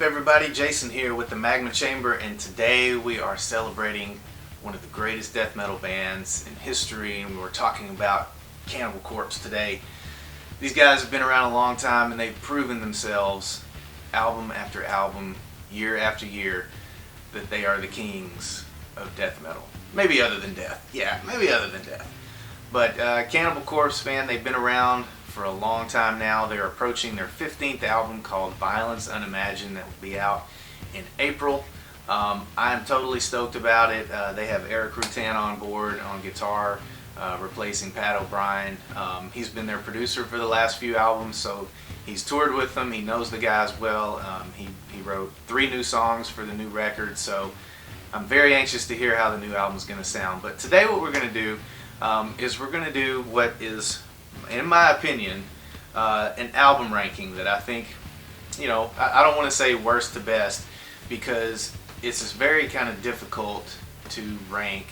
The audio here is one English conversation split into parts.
up, everybody? Jason here with the Magma Chamber, and today we are celebrating one of the greatest death metal bands in history, and we're talking about Cannibal Corpse today. These guys have been around a long time, and they've proven themselves album after album, year after year, that they are the kings of death metal. Maybe other than death. Yeah, maybe other than death. But Cannibal Corpse, man, they've been around for a long time now. They're approaching their 15th album called Violence Unimagined that will be out in April. I am totally stoked about it. They have Eric Rutan on board on guitar, replacing Pat O'Brien. He's been their producer for the last few albums, so he's toured with them. He knows the guys well. He wrote 3 new songs for the new record, so I'm very anxious to hear how the new album is going to sound. But today what we're going to do is we're going to do what is, in my opinion, an album ranking that I think, you know, I don't want to say worst to best, because it's just very kind of difficult to rank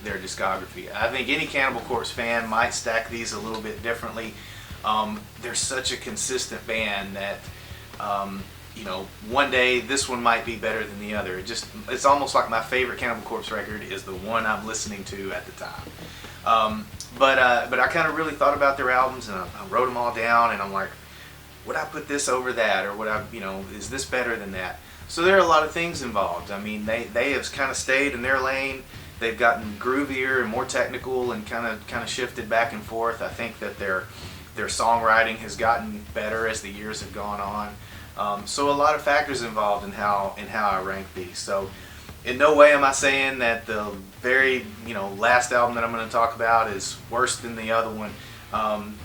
their discography. I think any Cannibal Corpse fan might stack these a little bit differently. They're such a consistent band that, you know, one day this one might be better than the other. It's almost like my favorite Cannibal Corpse record is the one I'm listening to at the time. But I kind of really thought about their albums, and I wrote them all down, and I'm like, would I put this over that, or would I, you know, is this better than that? So there are a lot of things involved. I mean, they have kind of stayed in their lane. They've gotten groovier and more technical, and kind of shifted back and forth. I think that their songwriting has gotten better as the years have gone on. So a lot of factors involved in how I rank these. So in no way am I saying that the very, you know, last album that I'm going to talk about is worse than the other one.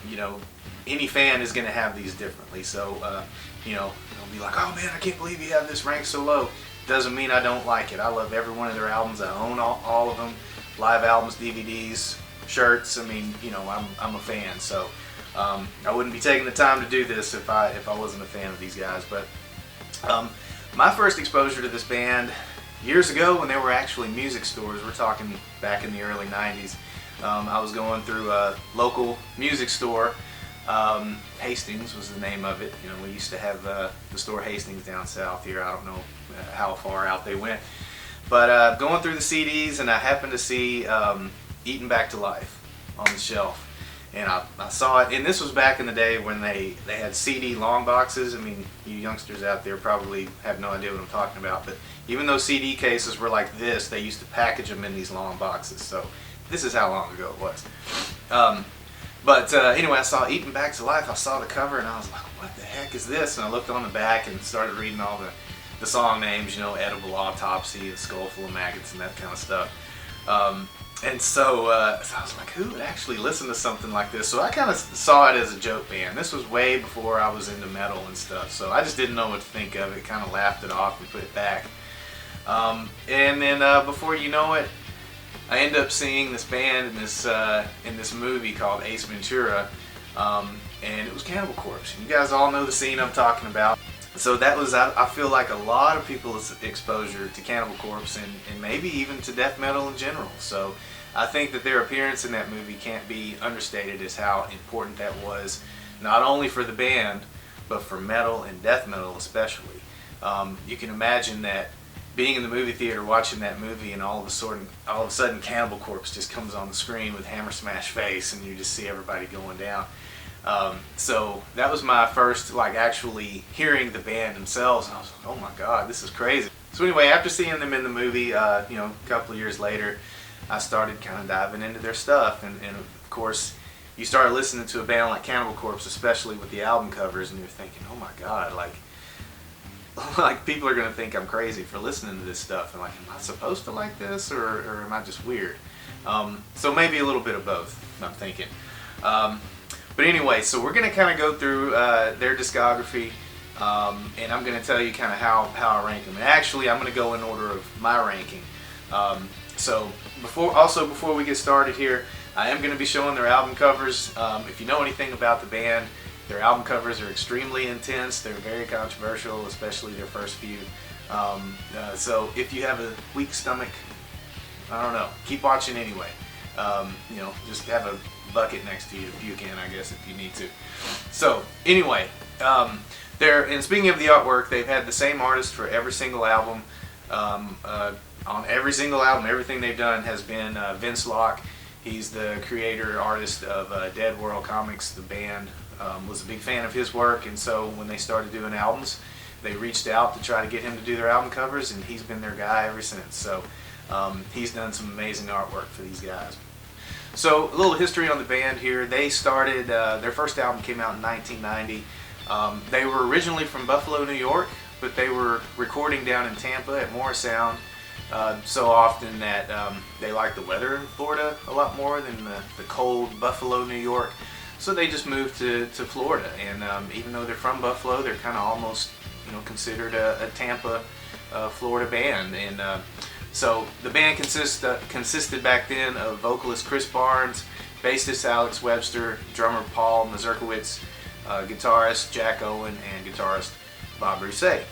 You know, any fan is going to have these differently. So, you know, they'll be like, oh man, I can't believe you have this ranked so low. Doesn't mean I don't like it. I love every one of their albums. I own all of them. Live albums, DVDs, shirts. I mean, you know, I'm a fan. So I wouldn't be taking the time to do this if I wasn't a fan of these guys. But my first exposure to this band years ago, when there were actually music stores, we're talking back in the early 90s, I was going through a local music store. Hastings was the name of it. You know, we used to have the store Hastings down south here. I don't know how far out they went. But going through the CDs, and I happened to see Eaten Back to Life on the shelf. And I saw it, and this was back in the day when they had CD long boxes. I mean, you youngsters out there probably have no idea what I'm talking about, but even though CD cases were like this, they used to package them in these long boxes. So this is how long ago it was. Anyway, I saw Eaten Back to Life. I saw the cover, and I was like, what the heck is this? And I looked on the back and started reading all the song names, you know, Edible Autopsy, A Skull Full of Maggots, and that kind of stuff. So I was like, who would actually listen to something like this? So I kind of saw it as a joke band. This was way before I was into metal and stuff, so I just didn't know what to think of it. Kind of laughed it off and put it back. And then before you know it, I end up seeing this band in this movie called Ace Ventura, and it was Cannibal Corpse. You guys all know the scene I'm talking about. So that was, I feel like, a lot of people's exposure to Cannibal Corpse, and maybe even to death metal in general. So I think that their appearance in that movie can't be understated as how important that was, not only for the band, but for metal and death metal especially. You can imagine that being in the movie theater watching that movie, and all of a sudden Cannibal Corpse just comes on the screen with Hammer Smash Face, and you just see everybody going down. So that was my first, like, actually hearing the band themselves, and I was like, oh my god, this is crazy. So anyway, after seeing them in the movie, you know, a couple of years later, I started kind of diving into their stuff, and of course, you start listening to a band like Cannibal Corpse, especially with the album covers, and you're thinking, oh my god, like people are going to think I'm crazy for listening to this stuff, and like, am I supposed to like this, or am I just weird? So maybe a little bit of both, I'm thinking. But anyway, so we're going to kind of go through their discography, and I'm going to tell you kind of how I rank them. And actually, I'm going to go in order of my ranking. So before we get started here, I am going to be showing their album covers. If you know anything about the band, their album covers are extremely intense. They're very controversial, especially their first few. So if you have a weak stomach, I don't know, keep watching anyway. You know, just have a bucket next to you to puke in, I guess, if you need to. So anyway, And speaking of the artwork, they've had the same artist for every single album. On every single album, everything they've done has been Vince Locke. He's the creator, artist of Dead World Comics. The band was a big fan of his work, and so when they started doing albums, they reached out to try to get him to do their album covers, and he's been their guy ever since. So he's done some amazing artwork for these guys. So a little history on the band here. They started, their first album came out in 1990. They were originally from Buffalo, New York, but they were recording down in Tampa at Morrisound so often that they liked the weather in Florida a lot more than the cold Buffalo, New York. So they just moved to Florida, and even though they're from Buffalo, they're kind of almost considered a Tampa, Florida band. And so the band consisted back then of vocalist Chris Barnes, bassist Alex Webster, drummer Paul Mazurkowitz, guitarist Jack Owen, and guitarist Bob Rousset.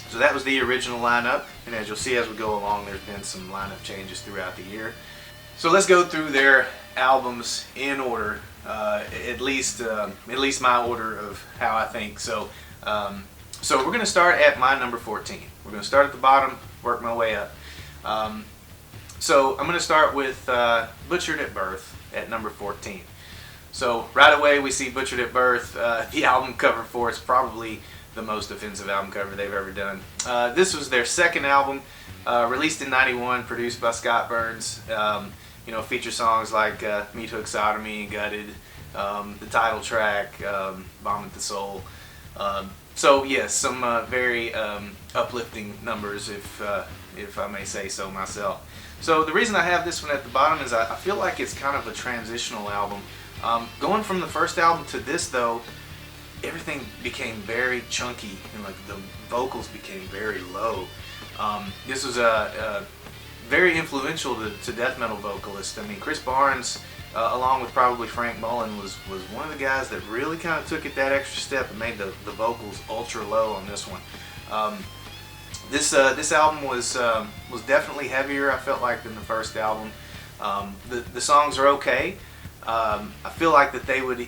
So that was the original lineup, and as you'll see as we go along, there's been some lineup changes throughout the year. So let's go through their albums in order, at least my order of how I think. So so we're going to start at my number 14. We're going to start at the bottom, work my way up. So I'm going to start with Butchered at Birth at number 14. So right away we see Butchered at Birth. The album cover for it's probably the most offensive album cover they've ever done. This was their second album, released in '91, produced by Scott Burns. Feature songs like Meat Hook Sodomy, Gutted, the title track, Vomit the Soul. So yes, some very uplifting numbers, if I may say so myself. So the reason I have this one at the bottom is I feel like it's kind of a transitional album. Going from the first album to this though, everything became very chunky and like the vocals became very low. This was very influential to death metal vocalists. I mean, Chris Barnes, along with probably Frank Mullen, was one of the guys that really kind of took it that extra step and made the vocals ultra low on this one. This album was definitely heavier, I felt like, than the first album. The songs are okay. I feel like that they would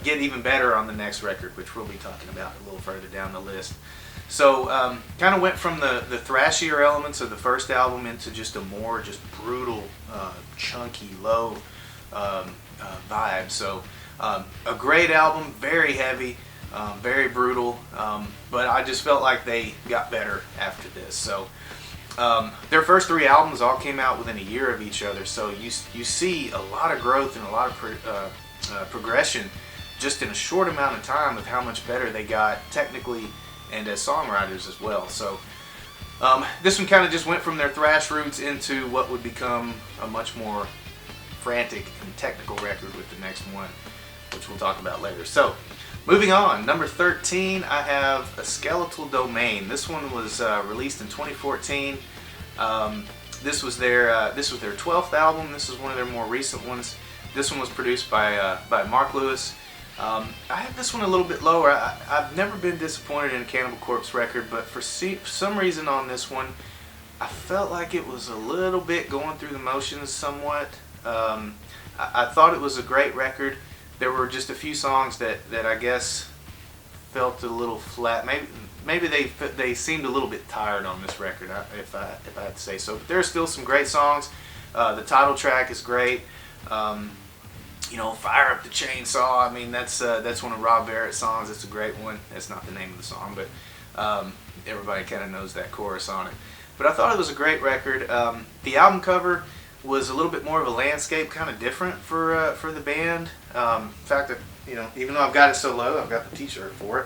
get even better on the next record, which we'll be talking about a little further down the list. So kind of went from the thrashier elements of the first album into just a more brutal, chunky, low vibe. So a great album, very heavy, very brutal, but I just felt like they got better after this. So their first three albums all came out within a year of each other, so you see a lot of growth and a lot of progression just in a short amount of time of how much better they got technically and as songwriters as well. So this one kind of just went from their thrash roots into what would become a much more frantic and technical record with the next one, which we'll talk about later. So moving on, number 13, I have A Skeletal Domain. This one was released in 2014. This was their 12th album. This is one of their more recent ones. This one was produced by Mark Lewis. I have this one a little bit lower. I've never been disappointed in a Cannibal Corpse record, but for some reason on this one, I felt like it was a little bit going through the motions somewhat. I thought it was a great record. There were just a few songs that I guess felt a little flat. Maybe they seemed a little bit tired on this record, if I had to say so. But there are still some great songs. The title track is great. Fire Up the Chainsaw. I mean, that's one of Rob Barrett's songs. It's a great one. That's not the name of the song, but everybody kind of knows that chorus on it. But I thought it was a great record. The album cover was a little bit more of a landscape, kind of different for the band. In fact, even though I've got it so low, I've got the T-shirt for it.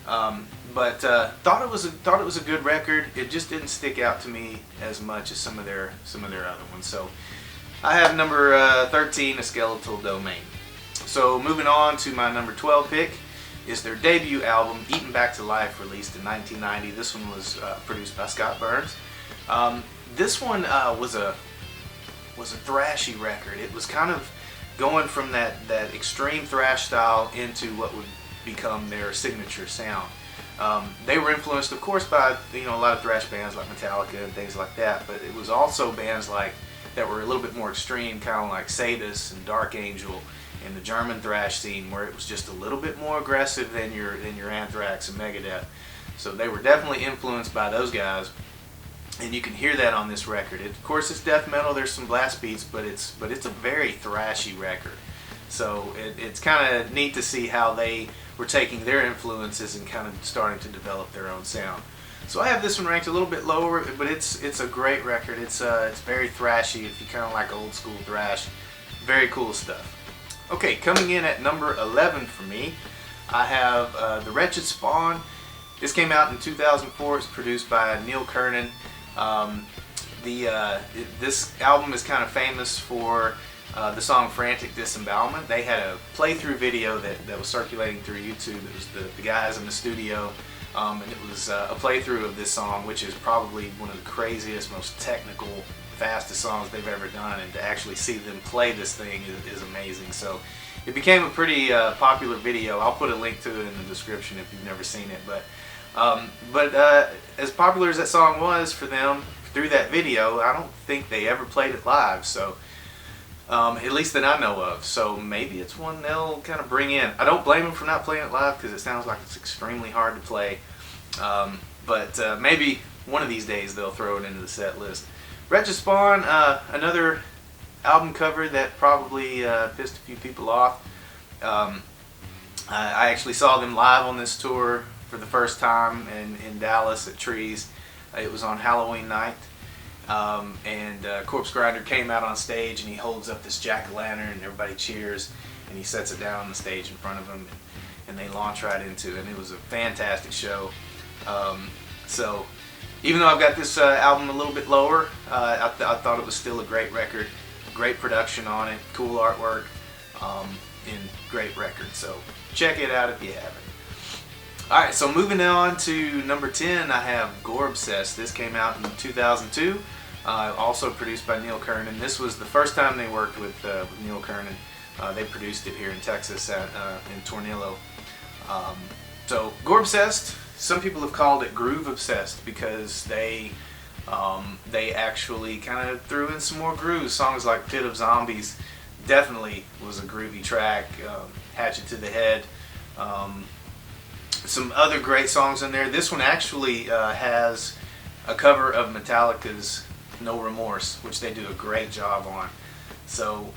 But thought it was a good record. It just didn't stick out to me as much as some of their other ones. So I have number 13, A Skeletal Domain. So moving on to my number 12 pick is their debut album, Eaten Back to Life, released in 1990. This one was produced by Scott Burns. This one was a thrashy record. It was kind of going from that extreme thrash style into what would become their signature sound. They were influenced, of course, by a lot of thrash bands like Metallica and things like that, but it was also bands like that were a little bit more extreme, kind of like Sadus and Dark Angel and the German thrash scene, where it was just a little bit more aggressive than your Anthrax and Megadeth. So they were definitely influenced by those guys, and you can hear that on this record. Of course, it's death metal. There's some blast beats, but it's a very thrashy record. So it's kind of neat to see how they were taking their influences and kind of starting to develop their own sound. So I have this one ranked a little bit lower, but it's a great record. It's very thrashy if you kind of like old school thrash. Very cool stuff. Okay, coming in at number 11 for me, I have the Wretched Spawn. This came out in 2004. It's produced by Neil Kernon. This album is kind of famous for the song Frantic, Disembowelment. They had a playthrough video that was circulating through YouTube. It was the guys in the studio, and it was a playthrough of this song, which is probably one of the craziest, most technical, fastest songs they've ever done, and to actually see them play this thing is amazing. So it became a pretty popular video. I'll put a link to it in the description if you've never seen it. But as popular as that song was for them through that video, I don't think they ever played it live. So at least that I know of. So maybe it's one they'll kind of bring in. I don't blame them for not playing it live, because it sounds like it's extremely hard to play. But maybe one of these days they'll throw it into the set list. Wretched Spawn, another album cover that probably pissed a few people off. I actually saw them live on this tour for the first time in Dallas at Trees. It was on Halloween night. And Corpse Grinder came out on stage, and he holds up this jack-o'-lantern, and everybody cheers, and he sets it down on the stage in front of them, and they launch right into it, and it was a fantastic show. So even though I've got this album a little bit lower, I thought it was still a great record, great production on it, cool artwork, and great record. So check it out if you haven't. Alright, so moving on to number 10, I have Gorbsest. This came out in 2002, also produced by Neil Kernon. This was the first time they worked with Neil Kernon. They produced it here in Texas in Tornillo. So Gorbsest, some people have called it Groove Obsessed, because they actually kind of threw in some more grooves. Songs like Pit of Zombies definitely was a groovy track. Hatchet to the Head. Some other great songs in there. This one actually has a cover of Metallica's No Remorse, which they do a great job on. So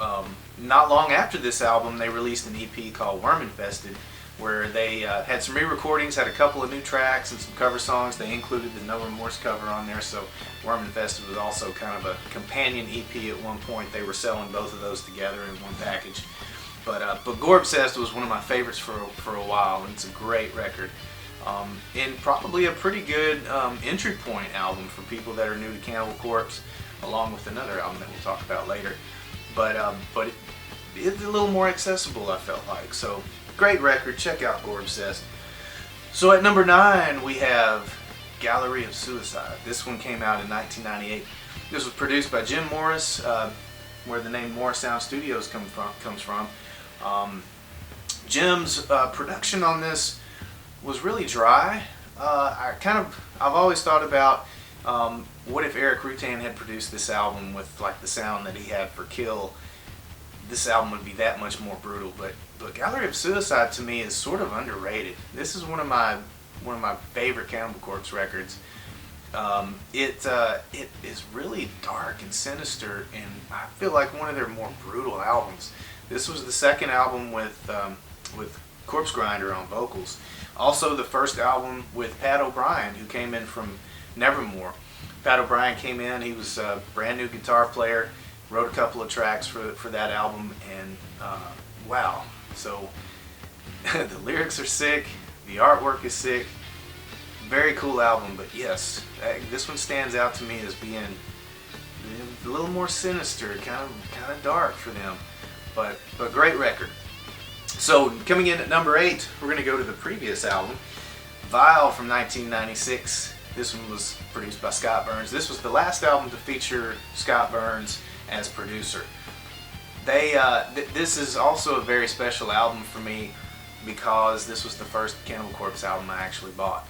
not long after this album, they released an EP called Worm Infested, where they had some re-recordings, had a couple of new tracks and some cover songs. They included the No Remorse cover on there, so Worm Infested was also kind of a companion EP at one point. They were selling both of those together in one package. But Gorbsest was one of my favorites for a while, and it's a great record. And probably a pretty good entry point album for people that are new to Cannibal Corpse, along with another album that we'll talk about later. But it's a little more accessible, I felt like. So great record. Check out Gorbsest. So at number 9 we have Gallery of Suicide. This one came out in 1998. This was produced by Jim Morris, where the name Morris Sound Studios comes from. Jim's production on this was really dry. I've always thought about what if Eric Rutan had produced this album with like the sound that he had for Kill. This album would be that much more brutal. But Gallery of Suicide to me is sort of underrated. This is one of my favorite Cannibal Corpse records. It is really dark and sinister, and I feel like one of their more brutal albums. This was the second album with Corpse Grinder on vocals. Also the first album with Pat O'Brien, who came in from Nevermore. Pat O'Brien came in, he was a brand new guitar player, wrote a couple of tracks for that album, and wow. So the lyrics are sick, the artwork is sick, very cool album. But yes, this one stands out to me as being a little more sinister, kind of dark for them. But great record. So coming in at number 8, we're going to go to the previous album, Vial from 1996. This one was produced by Scott Burns. This was the last album to feature Scott Burns as producer. This is also a very special album for me, because this was the first Cannibal Corpse album I actually bought.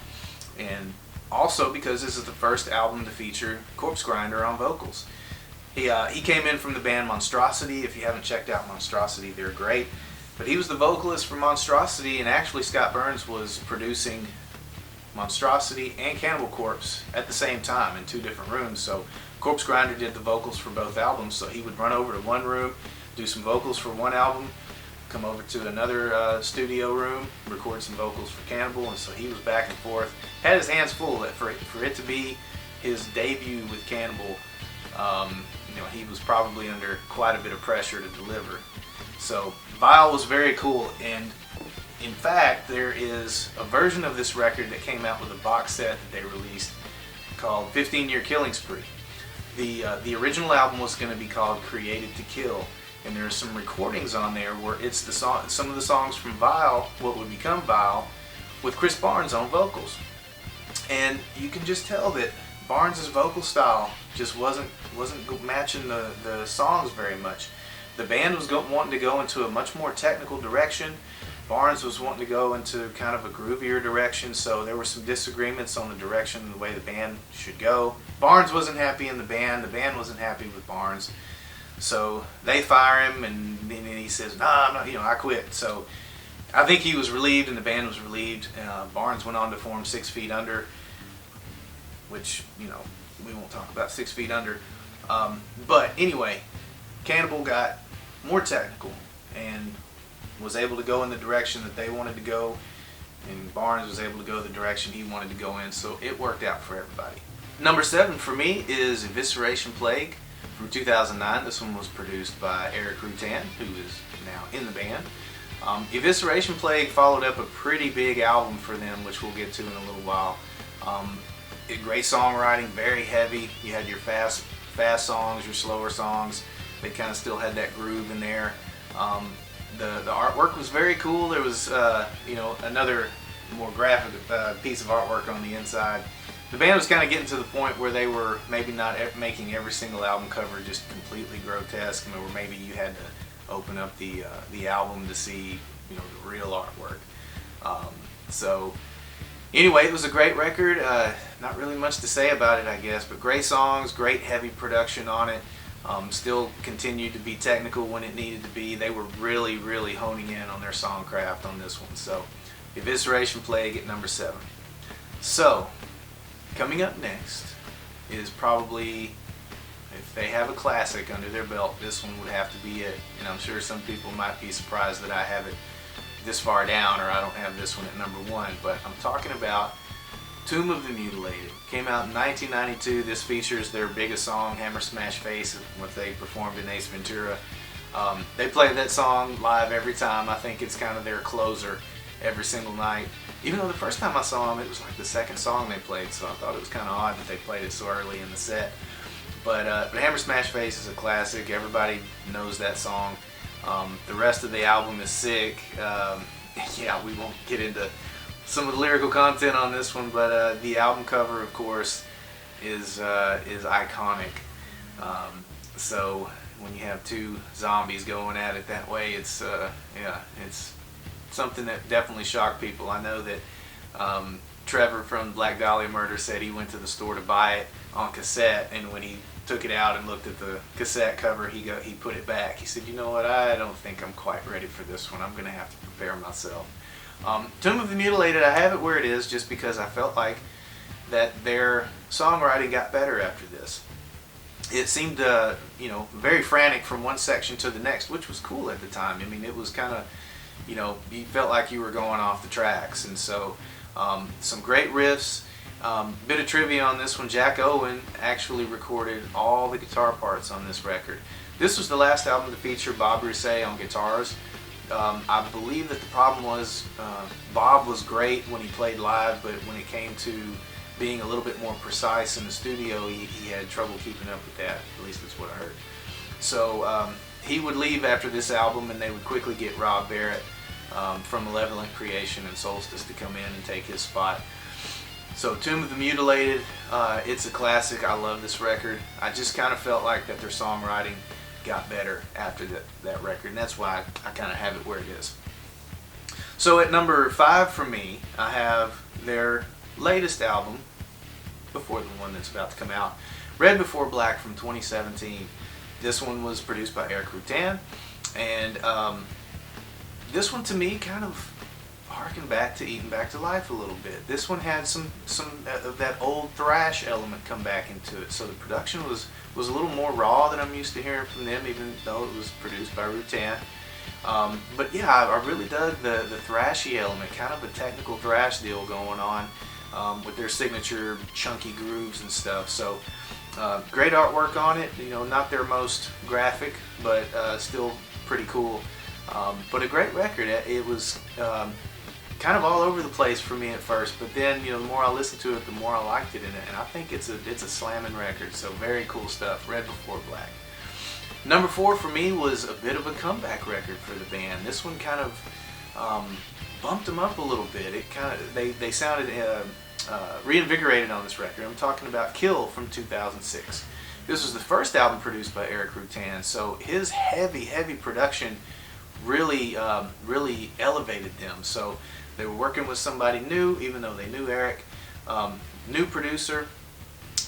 And also because this is the first album to feature Corpse Grinder on vocals. He came in from the band Monstrosity. If you haven't checked out Monstrosity, they're great. But he was the vocalist for Monstrosity, and actually Scott Burns was producing Monstrosity and Cannibal Corpse at the same time in 2 different rooms. So Corpse Grinder did the vocals for both albums, so he would run over to one room, do some vocals for one album, come over to another studio room, record some vocals for Cannibal, and so he was back and forth. Had his hands full. For it to be his debut with Cannibal, he was probably under quite a bit of pressure to deliver. So Vial was very cool, and in fact, there is a version of this record that came out with a box set that they released called 15 Year Killing Spree. The original album was going to be called Created to Kill, and there are some recordings on there where it's some of the songs from Vial, what would become Vial, with Chris Barnes on vocals. And you can just tell that Barnes' vocal style just wasn't matching the songs very much. The band was wanting to go into a much more technical direction. Barnes was wanting to go into kind of a groovier direction, so there were some disagreements on the direction and the way the band should go. Barnes wasn't happy in the band wasn't happy with Barnes. So they fire him, and then he says, "Nah, I'm not, I quit." So I think he was relieved, and the band was relieved. Barnes went on to form 6 Feet Under, which we won't talk about 6 Feet Under. But anyway, Cannibal got more technical and was able to go in the direction that they wanted to go, and Barnes was able to go the direction he wanted to go in. So it worked out for everybody. Number 7 for me is Evisceration Plague from 2009. This one was produced by Eric Rutan, who is now in the band. Evisceration Plague followed up a pretty big album for them, which we'll get to in a little while. Great songwriting, very heavy. You had your fast songs, your slower songs. They kind of still had that groove in there. The artwork was very cool. There was another more graphic piece of artwork on the inside. The band was kind of getting to the point where they were maybe not making every single album cover just completely grotesque, where maybe you had to open up the album to see the real artwork. So anyway, it was a great record. Not really much to say about it, I guess, but great songs, great heavy production on it. Still continued to be technical when it needed to be. They were really, really honing in on their songcraft on this one. So Evisceration Plague at number 7. So coming up next is probably, if they have a classic under their belt, this one would have to be it. And I'm sure some people might be surprised that I have it this far down, or I don't have this one at number 1. But I'm talking about Tomb of the Mutilated. Came out in 1992. This features their biggest song, Hammer Smash Face, what they performed in Ace Ventura. They play that song live every time. I think it's kind of their closer every single night. Even though the first time I saw them, it was like the second song they played, so I thought it was kind of odd that they played it so early in the set. But Hammer Smash Face is a classic. Everybody knows that song. The rest of the album is sick. Yeah, we won't get into some of the lyrical content on this one, but the album cover, of course, is iconic. So when you have 2 zombies going at it that way, it's something that definitely shocked people. I know that Trevor from Black Dahlia Murder said he went to the store to buy it on cassette, and when he took it out and looked at the cassette cover, he put it back. He said, "You know what? I don't think I'm quite ready for this one. I'm going to have to prepare myself." Tomb of the Mutilated, I have it where it is just because I felt like that their songwriting got better after this. It seemed, very frantic from one section to the next, which was cool at the time. I mean, it was kind of, you felt like you were going off the tracks. And so, some great riffs. Bit of trivia on this one, Jack Owen actually recorded all the guitar parts on this record. This was the last album to feature Bob Rousset on guitars. I believe that the problem was Bob was great when he played live, but when it came to being a little bit more precise in the studio, he had trouble keeping up with that. At least that's what I heard. So he would leave after this album, and they would quickly get Rob Barrett from Malevolent Creation and Solstice to come in and take his spot. So Tomb of the Mutilated, it's a classic. I love this record. I just kind of felt like that their songwriting got better after that record, and that's why I kind of have it where it is. So at number 5 for me, I have their latest album, before the one that's about to come out, Red Before Black from 2017. This one was produced by Eric Rutan, and this one to me kind of harkened back to Eaten Back to Life a little bit. This one had some of that old thrash element come back into it, so the production was a little more raw than I'm used to hearing from them, even though it was produced by Rutan. But yeah, I really dug the thrashy element, kind of a technical thrash deal going on with their signature chunky grooves and stuff. So great artwork on it. You know, not their most graphic, but still pretty cool. But a great record. It was kind of all over the place for me at first, but then, you know, the more I listened to it, the more I liked it, and I think it's a slamming record. So very cool stuff. Red Before Black. Number 4 for me was a bit of a comeback record for the band. This one kind of bumped them up a little bit. It kind of they sounded reinvigorated on this record. I'm talking about Kill from 2006. This was the first album produced by Eric Rutan, so his heavy production really elevated them. So they were working with somebody new, even though they knew Eric. New producer,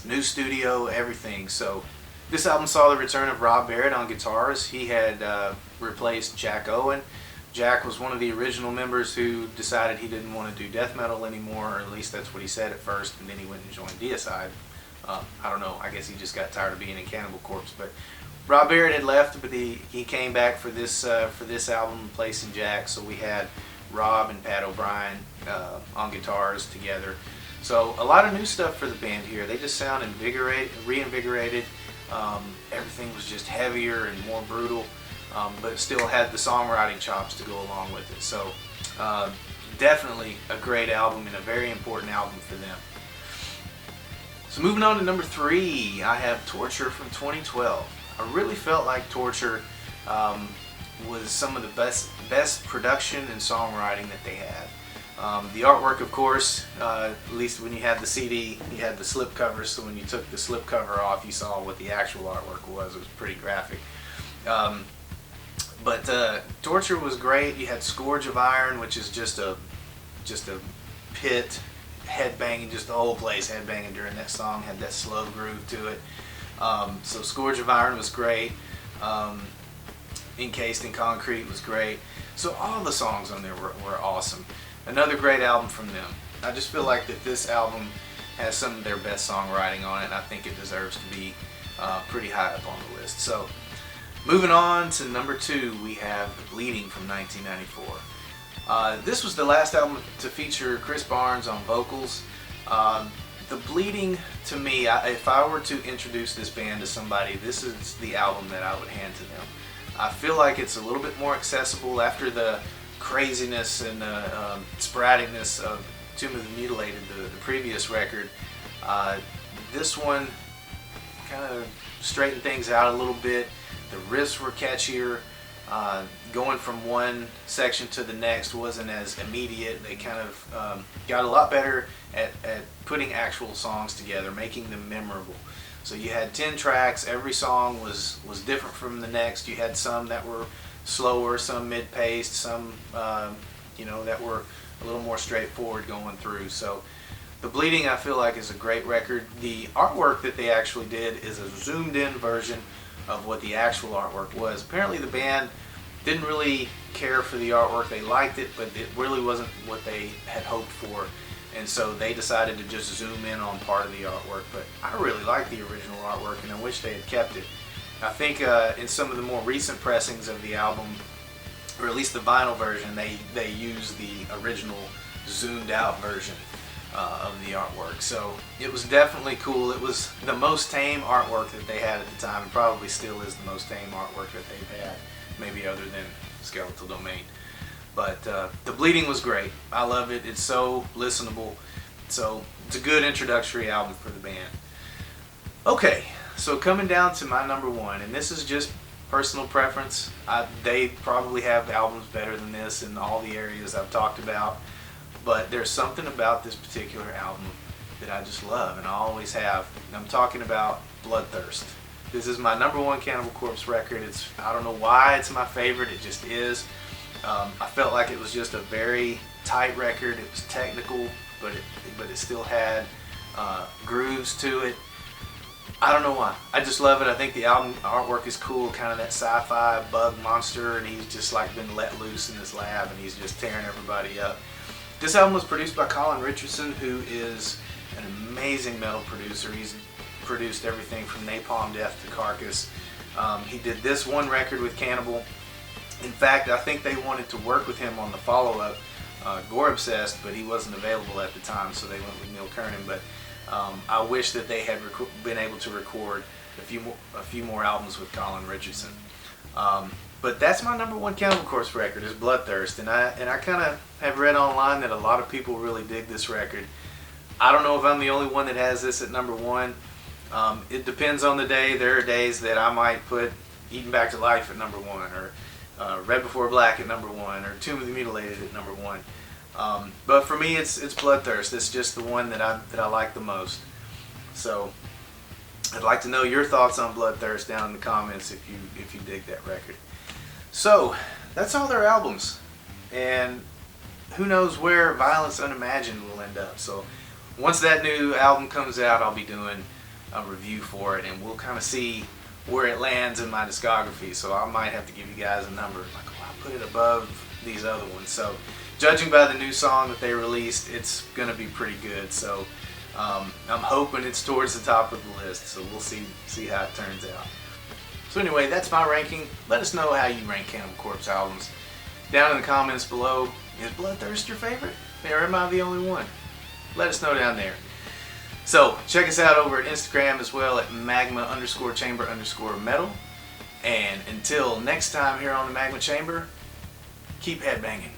new studio, everything. So this album saw the return of Rob Barrett on guitars. He had replaced Jack Owen. Jack was one of the original members who decided he didn't want to do death metal anymore, or at least that's what he said at first, and then he went and joined Deicide. I don't know, I guess he just got tired of being in Cannibal Corpse. But Rob Barrett had left, but he came back for this album, replacing Jack. So we had Rob and Pat O'Brien on guitars together. So a lot of new stuff for the band here. They just sound reinvigorated. Everything was just heavier and more brutal, but it still had the songwriting chops to go along with it. So definitely a great album and a very important album for them. So moving on to number 3, I have Torture from 2012. I really felt like Torture was some of the best production and songwriting that they had. The artwork, of course, at least when you had the CD, you had the slipcover, so when you took the slipcover off, you saw what the actual artwork was. It was pretty graphic. But Torture was great. You had Scourge of Iron, which is just a pit, headbanging, just the whole place headbanging during that song, had that slow groove to it. So Scourge of Iron was great. Encased in Concrete was great. So all the songs on there were awesome. Another great album from them. I just feel like that this album has some of their best songwriting on it, and I think it deserves to be pretty high up on the list. So moving on to number 2, we have The Bleeding from 1994. This was the last album to feature Chris Barnes on vocals. The Bleeding, to me, if I were to introduce this band to somebody, this is the album that I would hand to them. I feel like it's a little bit more accessible after the craziness and sporadicness of Tomb of the Mutilated, the previous record. This one kind of straightened things out a little bit. The riffs were catchier. Going from one section to the next wasn't as immediate. They kind of got a lot better at putting actual songs together, making them memorable. So you had 10 tracks. Every song was different from the next. You had some that were slower, some mid-paced, some that were a little more straightforward going through. So The Bleeding, I feel like, is a great record. The artwork that they actually did is a zoomed-in version of what the actual artwork was. Apparently the band didn't really care for the artwork. They liked it, but it really wasn't what they had hoped for. And so they decided to just zoom in on part of the artwork. But I really like the original artwork, and I wish they had kept it. I think in some of the more recent pressings of the album, or at least the vinyl version, they use the original zoomed out version of the artwork. So it was definitely cool. It was the most tame artwork that they had at the time, and probably still is the most tame artwork that they've had, maybe other than Skeletal Domain. But The Bleeding was great. I love it. It's so listenable. So it's a good introductory album for the band. Okay, so coming down to my number 1, and this is just personal preference. They probably have albums better than this in all the areas I've talked about, but there's something about this particular album that I just love, and I always have. And I'm talking about Bloodthirst. This is my number 1 Cannibal Corpse record. I don't know why it's my favorite. It just is. I felt like it was just a very tight record. It was technical, but it still had grooves to it. I don't know why. I just love it. I think the album artwork is cool, kind of that sci-fi bug monster, and he's just like been let loose in this lab, and he's just tearing everybody up. This album was produced by Colin Richardson, who is an amazing metal producer. He's produced everything from Napalm Death to Carcass. He did this one record with Cannibal. In fact, I think they wanted to work with him on the follow-up, Gore Obsessed, but he wasn't available at the time, so they went with Neil Kernan. But I wish that they had been able to record a few more albums with Colin Richardson. But that's my number one Cannibal Corpse record, is Bloodthirst, and I kind of have read online that a lot of people really dig this record. I don't know if I'm the only one that has this at number one. It depends on the day. There are days that I might put Eaten Back to Life at number one, or Red Before Black at number one, or Tomb of the Mutilated at number one. But for me, it's Bloodthirst. It's just the one that I like the most. So I'd like to know your thoughts on Bloodthirst down in the comments if you dig that record. So that's all their albums, and who knows where Violence Unimagined will end up. So once that new album comes out, I'll be doing a review for it, and we'll kind of see where it lands in my discography. So I might have to give you guys a number, like, oh, I put it above these other ones. So judging by the new song that they released, it's going to be pretty good. So I'm hoping it's towards the top of the list. So we'll see how it turns out. So anyway, that's my ranking. Let us know how you rank Cannibal Corpse albums down in the comments below. Is Bloodthirst your favorite? Or am I the only one? Let us know down there. So check us out over at Instagram as well at Magma_chamber_metal. And until next time here on the Magma Chamber, keep headbanging.